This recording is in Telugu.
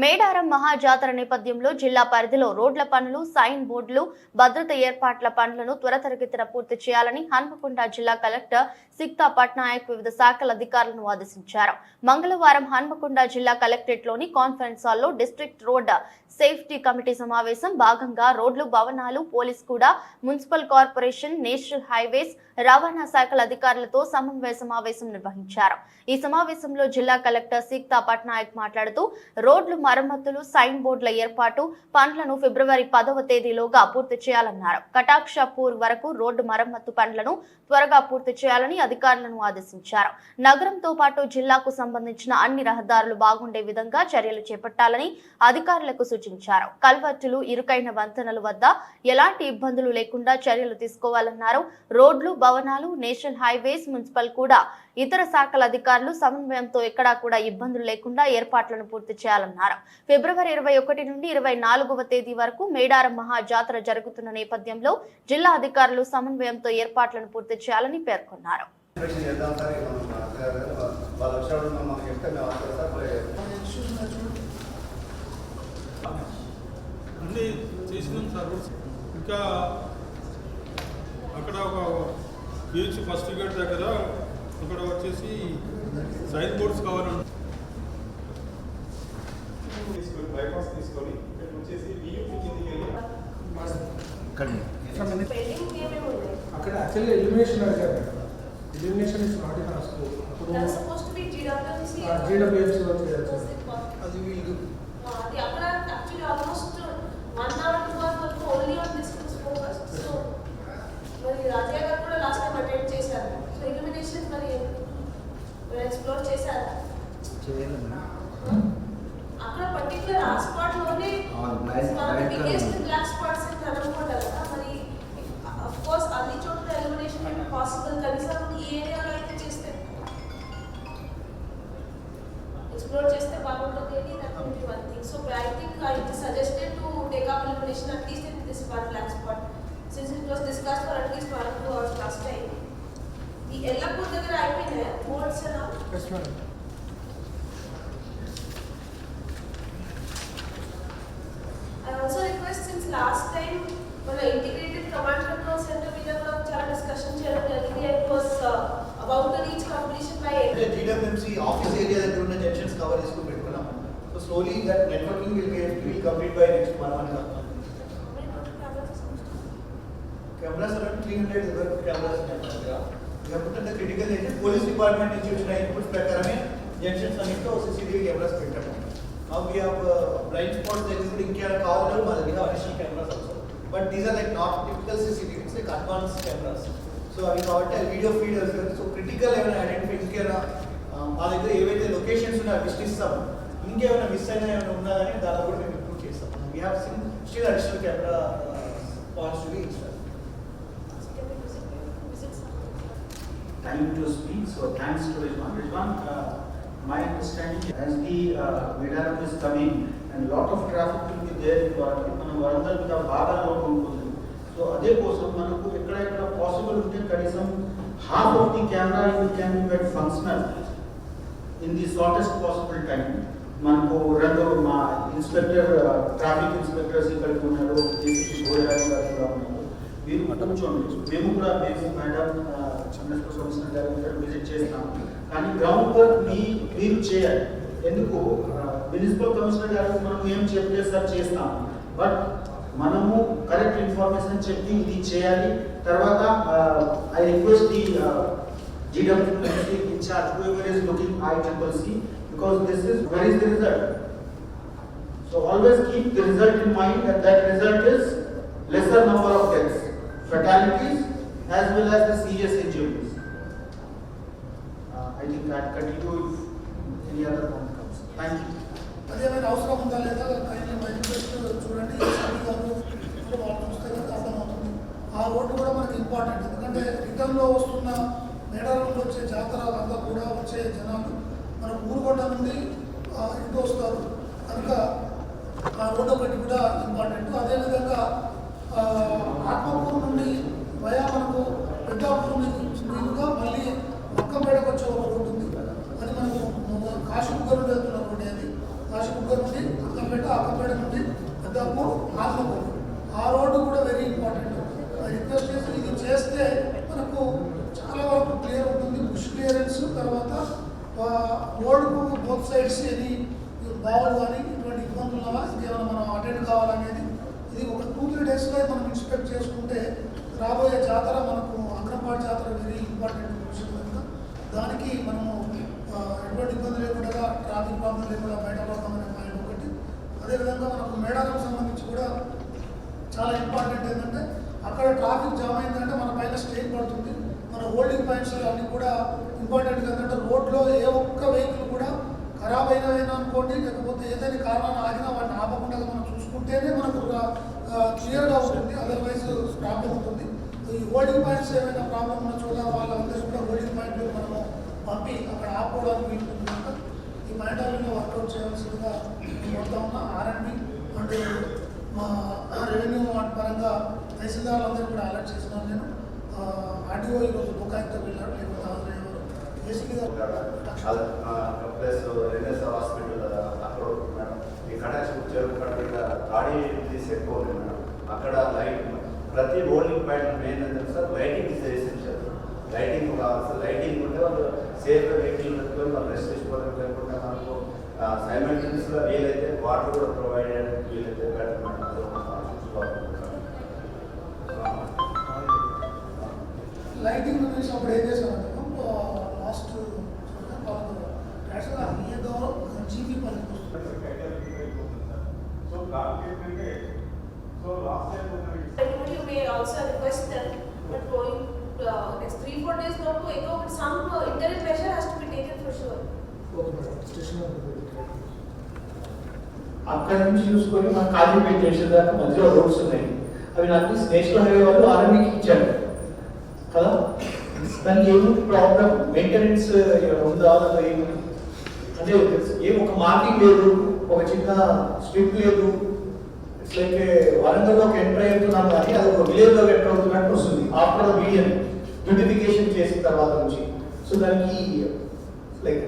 మేడారం మహాజాతర నేపథ్యంలో జిల్లా పరిధిలో రోడ్ల పనులు, సైన్ బోర్డులు, భద్రత ఏర్పాట్ల పనులను త్వరితగతిన పూర్తి చేయాలని హన్మకొండ జిల్లా కలెక్టర్ సిక్తా పట్నాయక్ వివిధ శాఖల అధికారులను ఆదేశించారు. మంగళవారం హన్మకొండ జిల్లా కలెక్టరేట్లోని కాన్ఫరెన్స్ హాల్లో డిస్ట్రిక్ట్ రోడ్ సేఫ్టీ కమిటీ సమావేశం భాగంగా రోడ్లు, భవనాలు, పోలీస్ కూడా, మున్సిపల్ కార్పొరేషన్, నేషనల్ హైవేస్, రవాణా శాఖల అధికారులతో సమన్వయ సమావేశం నిర్వహించారు. ఈ సమావేశంలో జిల్లా కలెక్టర్ సిక్తా పట్నాయక్ మాట్లాడుతూ రోడ్లు మరమ్మతులు, సైన్ బోర్డుల ఏర్పాటు పనులను ఫిబ్రవరి 10వ తేదీలోగా పూర్తి చేయాలన్నారు. కటాక్షపూర్ వరకు రోడ్డు మరమ్మతు పనులను త్వరగా పూర్తి చేయాలని అధికారులను ఆదేశించారు. నగరంతో పాటు జిల్లాకు సంబంధించిన అన్ని రహదారులు బాగుండే విధంగా చర్యలు చేపట్టాలని అధికారులకు సూచించారు. కల్వర్టులు, ఇరుకైన వంతెనల వద్ద ఎలాంటి ఇబ్బందులు లేకుండా చర్యలు తీసుకోవాలన్నారు. రోడ్లు, భవనాలు, నేషనల్ హైవేస్, మున్సిపల్ కూడా ఇతర శాఖల అధికారులు సమన్వయంతో ఎక్కడా కూడా ఇబ్బందులు లేకుండా ఏర్పాట్లను పూర్తి చేయాలన్నారు. ఫిబ్రవరి 21 నుండి 24వ తేదీ వరకు మేడారం మహాజాతర జరుగుతున్న నేపథ్యంలో జిల్లా అధికారులు సమన్వయంతో ఏర్పాట్లను పూర్తి చేయాలని పేర్కొన్నారు. ఇంకా అక్కడ ఒక బీచ్ ఫస్ట్ గేట్ దగ్గర అక్కడ వచ్చేసి సైన్ బోర్డ్స్ కావాలండి. బైపాస్ తీసుకొని వచ్చేసి అక్కడ యాక్చువల్లీ ఎలిమినేషన్ అడిగారు. Elimination is not in our scope. GWMC work చేయాలి. అది వీళ్ళు అది అక్కడ యాక్చువల్లీ ఆల్మోస్ట్ 1 hour 2 hours వరకు only on discuss focus. So మరి రాజయ్య గారు కూడా లాస్ట్ టైం అటెండ్ చేశారు. సో ఎలిమినేషన్ మరి ఎక్స్ప్లోర్ చేశారా? చేయలేము. అక్కడ పర్టికులర్ ఆ స్పాట్ లోనే biggest black spots in Hanamkonda కదా. మరి ఆఫ్ కోర్స్ అన్ని చోట్ల ఎలిమినేషన్ పాసిబుల్. కనీసం ఈ ఏరియాలో అయితే చేస్తే ఎక్స్ప్లోర్ చేస్తే బాగుంటుంది అని that will be one thing. So I think I suggested to take up elimination at least in this one black spot since it was discussed for at least 1-2 hours last time. ఈ ఎల్లపూర్ దగ్గర అయిపోయినాయి బోర్డ్స్ ఎలా? Yes madam. I also request since last time మన ఇంటిగ్రేటెడ్ కమాండ్ కంట్రోల్ సెంటర్ మీద కూడా చాలా డిస్కషన్ చేయడం జరిగింది. It was about to reach completion by GWMC office area దగ్గర ఉన్న జంక్షన్స్ కవర్ చేసుకొని పెట్టుకున్నాం. So slowly that networking will complete by next 1 month. Cameras around 300 వరకు కెమెరాస్ ఉన్నాయి. లేకపోతే the critical area police department నుంచి వచ్చిన ఇన్పుట్స్ ప్రకారమే జంక్షన్స్ అన్నింటిలో సీసీటీవీ కెమెరాస్ పెట్టాము. Now we have blind spots దగ్గర కూడా ఇంకేమైనా కావాలో మా దగ్గర additional cameras also. But these are like not typical CCTV, it's like advance cameras. So అవి కాబట్టి వీడియో ఫీడ్ అవుతుంది. సో క్రిటికల్ ఏమైనా ఐడెంటిఫై ఇంకేమైనా మా దగ్గర ఏవైతే లొకేషన్స్ ఉన్నాయో లిస్ట్ ఇస్తాము. ఇంకేమైనా మిస్ అయినా ఏమైనా ఉన్నా కానీ దాన్ని కూడా మేము ఇంప్రూవ్ చేస్తాం. We have still additional camera points to be installed. Time to speak, so thanks to Rizwan. Rizwan, my understanding as the Medaram is coming and lot of traffic will be there in Warangal. మనం వరంగల్ మీద బాగా లోడ్ ఉంటుంది. సో అదే కోసం మనకు ఎక్కడెక్కడ పాసిబుల్ ఉంటే కనీసం half of the camera can be made functional in the shortest possible time. మనకు రెండు మా ఇన్స్పెక్టర్ ట్రాఫిక్ ఇన్స్పెక్టర్స్ ఇక్కడ ఉన్నారు, ఏసీపీ గోయరాజు గారు కూడా ఉన్నారు. మీరు కూర్చోండి. మేము మేడం మున్సిపల్ కమిషనర్ గారు ఇక్కడ విజిట్ చేస్తాము. కానీ గ్రౌండ్ వర్క్ మీరు చేయాలి. ఎందుకు మున్సిపల్ కమిషనర్ గారు మనం ఏం చెప్తే సార్ చేస్తాం, బట్ మనము కరెక్ట్ ఇన్ఫర్మేషన్ చెప్పి ఇది చేయాలి. తర్వాత I request the GWMC incharge whoever is looking ICCC because this is where is the result. So always keep the result in mind, and that result is lesser number of deaths, fatalities as well as the serious injuries. I think that continue if any other point comes. Thank you. అదేమైనా అవసరం ఉందా లేదా రిక్వెస్ట్ చూడండి. వాళ్ళు చూస్తే అర్థమవుతుంది. ఆ రోడ్డు కూడా మనకి ఇంపార్టెంట్. ఎందుకంటే రిటర్న్లో వస్తున్న మేడారంలో వచ్చే జాతర అంతా కూడా వచ్చే జనాలు మన ఊరుగొండ నుండి ఇంటి వస్తారు కనుక ఆ రోడ్డు ఒకటి కూడా ఇంపార్టెంట్. అదేవిధంగా ఆత్మకూరు నుండి వయా మనకు పెద్దాపూర్ మీదుగా మళ్ళీ ఒక్కమేడకు వచ్చే ఒక రోడ్డు ఉంది. అది మనకు కాశీబుగ్గ నుండి వెళ్తున్న రోడ్డు. అది కాశీబుగ్గ నుండి పెద్దపూర్ ఆత్మకూరు ఆ రోడ్డు కూడా వెరీ ఇంపార్టెంట్. రిక్వెస్ట్ చేసి ఇది చేస్తే మనకు చాలా వరకు క్లియర్ ఉంటుంది. బుష్ క్లియరెన్స్ తర్వాత రోడ్డుకు బోత్ సైడ్స్ ఎనీ బావులు కానీ ఇటువంటి ఇబ్బందులు ఉన్నావా ఇంకేమైనా మనం అటెండ్ కావాలనేది ఇది ఒక 2-3 డేస్లో మనం ఇన్స్పెక్ట్ చేసుకుంటే రాబోయే జాతర మనకు అంగన్వాడీ జాతర వెరీ ఇంపార్టెంట్ విషయం కనుక దానికి మనము ఎటువంటి ఇబ్బంది లేకుండా ట్రాఫిక్ ప్రాబ్లం లేకుండా బయటపడతామనే పాయింట్ ఒకటి. అదేవిధంగా మనకు మేడారం సంబంధించి కూడా చాలా ఇంపార్టెంట్ ఏంటంటే అక్కడ ట్రాఫిక్ జామ్ అయిందంటే మన పైన స్టేట్ పడుతుంది. మన హోల్డింగ్ పాయింట్స్ అన్నీ కూడా ఇంపార్టెంట్ ఏంటంటే రోడ్లో ఏ ఒక్క వెహికల్ కూడా ఖరాబ్ అయినా అనుకోండి లేకపోతే ఏదైనా కారణాలు ఆగినా వాటిని ఆపకుండా మనం చూసుకుంటేనే మనకు క్లియర్గా ఉంటుంది. అదర్వైజ్ ప్రాబ్లం ఉంటుంది. ఈ హోల్డింగ్ పాయింట్స్ ఏమైనా ప్రాబ్లం ఉన్న చోట వాళ్ళందరూ కూడా హోల్డింగ్ పాయింట్లు మనము పంపి అక్కడ ఆపుకోవడానికి వీలుంటుంది కనుక ఈ పాయింట్ వర్కౌట్ చేయాల్సిందిగా కోరుతా ఉన్నా. ఆర్ఎండ్బి అంటే మా రెవెన్యూ పరంగా తహసీల్దార్లందరూ కూడా అలర్ట్ చేసినాను నేను. ఆర్డీఓ ఈరోజు బుకాయితో వెళ్ళాడు లేకపోతే హాజరయ్యేవారు. ఏసీపీ ప్లస్ ఎన్ఎస్ఆర్ హాస్పిటల్ అక్కడ మేడం ఈ కనెక్షన్ చెరువు కట్ట గాడి తీసి ఎక్కువ ఉంది మేడం. అక్కడ లైట్ ప్రతి హోల్డింగ్ పాయింట్ మెయిన్ ఏంటంటే sir lighting is essential. Lighting కావాలి సార్. లైటింగ్ ఉంటే వాళ్ళు సేఫ్గా వెహికల్ పెట్టుకొని వాళ్ళు రెస్ట్ తీసుకోవడానికి లేకుండా మనకు సైమల్టేనియస్గా వీలైతే వాటర్ కూడా ప్రొవైడ్ చేయడానికి వీలైతే బెటర్ మేడం. లైటింగ్ గురించి అప్పుడు ఏం చేశామంటే లాస్ట్ జీబీ పని You may also request them, but going next 3-4 days not to go, but some interim measure has to be taken for sure. అక్కడ నుంచి చూసుకొని మన కాజీపేట స్టేషన్ దాకా మధ్యలో రోడ్స్ ఉన్నాయి. అవి నాకు నేషనల్ హైవే వాళ్ళు ఆర్ఎంబీకి ఇచ్చారు కదా. దానికి ఏమి ప్రాబ్లం మెయింటెనెన్స్ ఉందా ఏమి అంటే ఏం ఒక మార్కింగ్ లేదు, ఒక చిన్న స్ట్రిప్ లేదు. ఇట్స్ లైక్ వరంగల్లోకి ఎంటర్ అవుతున్నాం కానీ అది ఒక విలేజ్లోకి ఎంటర్ అవుతున్నట్టు వస్తుంది ఆఫ్టర్ ద మీడియం బ్యూటిఫికేషన్ చేసిన తర్వాత నుంచి. సో దానికి లైక్